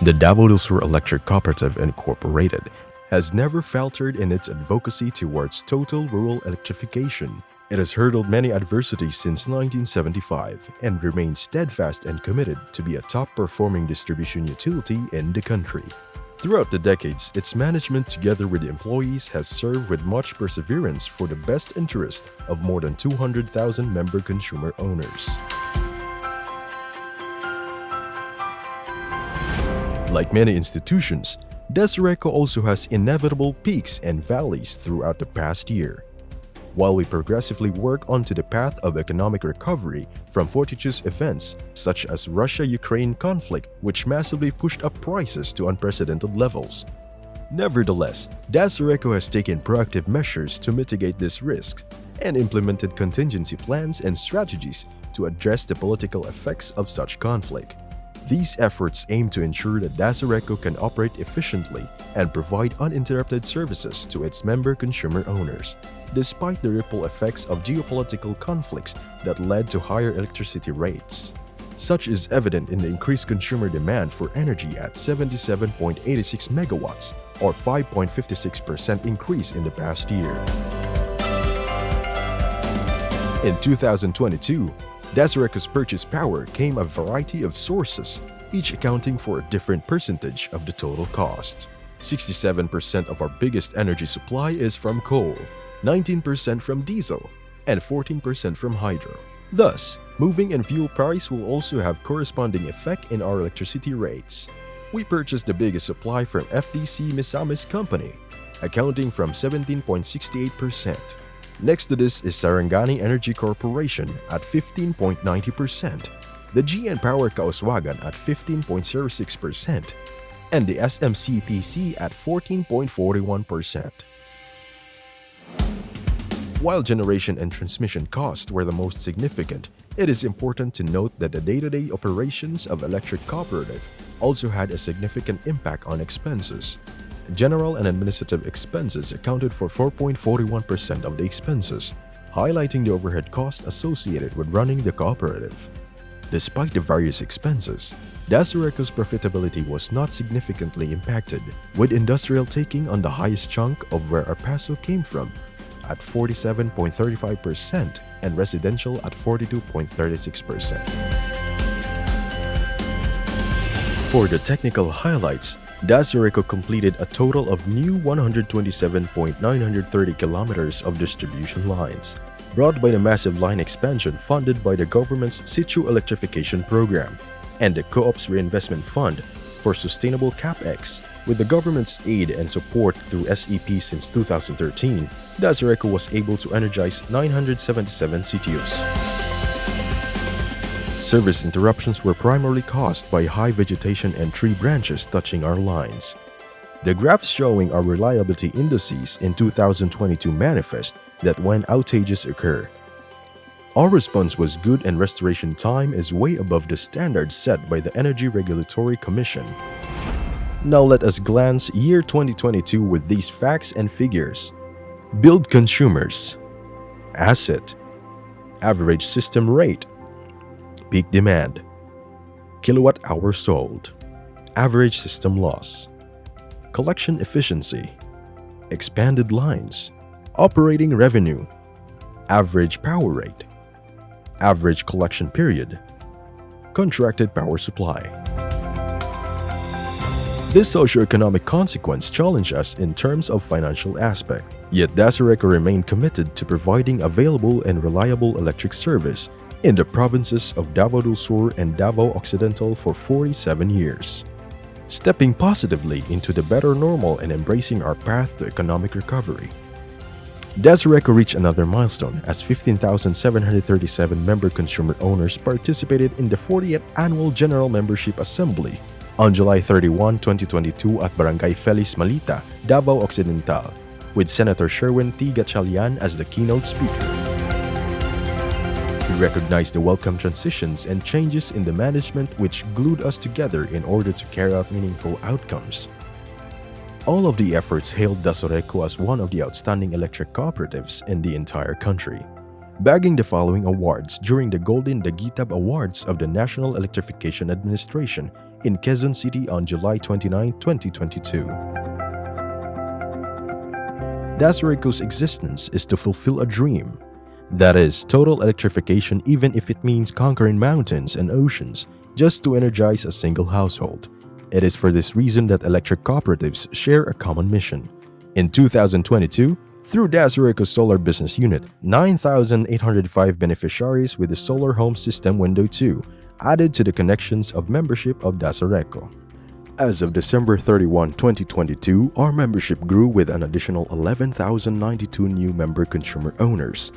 The Davao del Sur Electric Cooperative Incorporated has never faltered in its advocacy towards total rural electrification. It has hurdled many adversities since 1975 and remains steadfast and committed to be a top-performing distribution utility in the country. Throughout the decades, its management together with the employees has served with much perseverance for the best interest of more than 200,000 member consumer owners. Like many institutions, DASURECO also has inevitable peaks and valleys throughout the past year. While we progressively work onto the path of economic recovery from fortuitous events such as Russia-Ukraine conflict, which massively pushed up prices to unprecedented levels. Nevertheless, DASURECO has taken proactive measures to mitigate this risk and implemented contingency plans and strategies to address the political effects of such conflict. These efforts aim to ensure that DASURECO can operate efficiently and provide uninterrupted services to its member consumer owners, despite the ripple effects of geopolitical conflicts that led to higher electricity rates. Such is evident in the increased consumer demand for energy at 77.86 megawatts, or 5.56% increase in the past year. In 2022, DASURECO's purchase power came a variety of sources, each accounting for a different percentage of the total cost. 67% of our biggest energy supply is from coal, 19% from diesel, and 14% from hydro. Thus, moving and fuel price will also have corresponding effect in our electricity rates. We purchased the biggest supply from FDC Misamis Company, accounting from 17.68%. Next to this is Sarangani Energy Corporation at 15.90%, the GN Power Kauswagan at 15.06%, and the SMCPC at 14.41%. While generation and transmission costs were the most significant, it is important to note that the day-to-day operations of Electric Cooperative also had a significant impact on expenses. General and administrative expenses accounted for 4.41% of the expenses, highlighting the overhead costs associated with running the cooperative. Despite the various expenses, DASURECO's profitability was not significantly impacted, with industrial taking on the highest chunk of where our peso came from at 47.35% and residential at 42.36%. For the technical highlights, DASURECO completed a total of new 127.930 kilometers of distribution lines, brought by the massive line expansion funded by the government's Situ Electrification Program and the Co-op's Reinvestment Fund for Sustainable CapEx. With the government's aid and support through SEP since 2013, DASURECO was able to energize 977 CTUs. Service interruptions were primarily caused by high vegetation and tree branches touching our lines. The graphs showing our reliability indices in 2022 manifest that when outages occur, our response was good and restoration time is way above the standards set by the Energy Regulatory Commission. Now let us glance year 2022 with these facts and figures. Billed consumers, asset, average system rate, peak demand, kilowatt hours sold, average system loss, collection efficiency, expanded lines, operating revenue, average power rate, average collection period, contracted power supply. This socioeconomic consequence challenged us in terms of financial aspect, yet DASURECO remained committed to providing available and reliable electric service in the provinces of Davao del Sur and Davao Occidental for 47 years, stepping positively into the better normal and embracing our path to economic recovery. DASURECO reached another milestone as 15,737 member consumer owners participated in the 40th Annual General Membership Assembly on July 31, 2022 at Barangay Feliz Malita, Davao Occidental, with Senator Sherwin T. Gatchalian as the keynote speaker. We recognize the welcome transitions and changes in the management which glued us together in order to carry out meaningful outcomes. All of the efforts hailed DASURECO as one of the outstanding electric cooperatives in the entire country, bagging the following awards during the Golden Daguitab Awards of the National Electrification Administration in Quezon City on July 29, 2022. DASURECO's existence is to fulfill a dream. That is, total electrification even if it means conquering mountains and oceans just to energize a single household. It is for this reason that electric cooperatives share a common mission. In 2022, through DASURECO's Solar Business Unit, 9,805 beneficiaries with the Solar Home System Window 2 added to the connections of membership of DASURECO. As of December 31, 2022, our membership grew with an additional 11,092 new member consumer owners,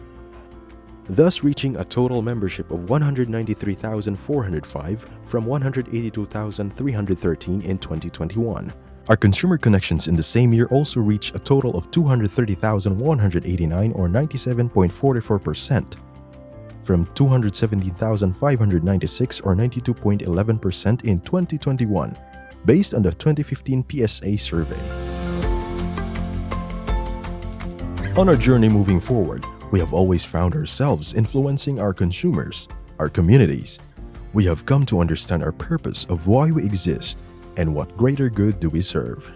thus reaching a total membership of 193,405 from 182,313 in 2021. Our consumer connections in the same year also reached a total of 230,189 or 97.44% from 217,596 or 92.11% in 2021, based on the 2015 PSA survey. On our journey moving forward, we have always found ourselves influencing our consumers, our communities. We have come to understand our purpose of why we exist and what greater good do we serve.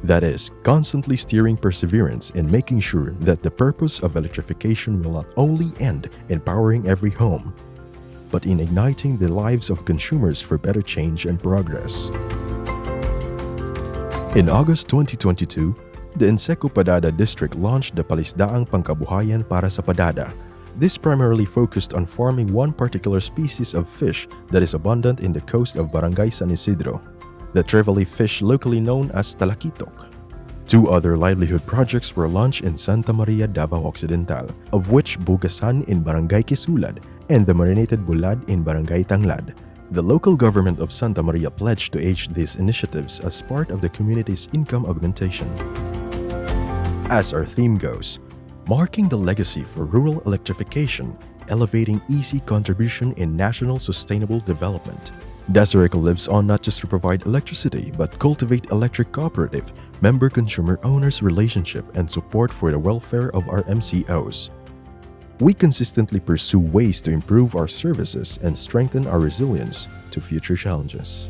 That is, constantly steering perseverance in making sure that the purpose of electrification will not only end in powering every home, but in igniting the lives of consumers for better change and progress. In August 2022, the Inseco Padada District launched the Palisdaang Pangkabuhayan para sa Padada. This primarily focused on farming one particular species of fish that is abundant in the coast of Barangay San Isidro, the trevally fish locally known as talakitok. Two other livelihood projects were launched in Santa Maria, Davao Occidental, of which Bugasan in Barangay Kisulad and the Marinated Bulad in Barangay Tanglad. The local government of Santa Maria pledged to aid these initiatives as part of the community's income augmentation. As our theme goes, marking the legacy for rural electrification, elevating easy contribution in national sustainable development. DASURECO lives on not just to provide electricity, but cultivate electric cooperative, member-consumer owners relationship and support for the welfare of our MCOs. We consistently pursue ways to improve our services and strengthen our resilience to future challenges.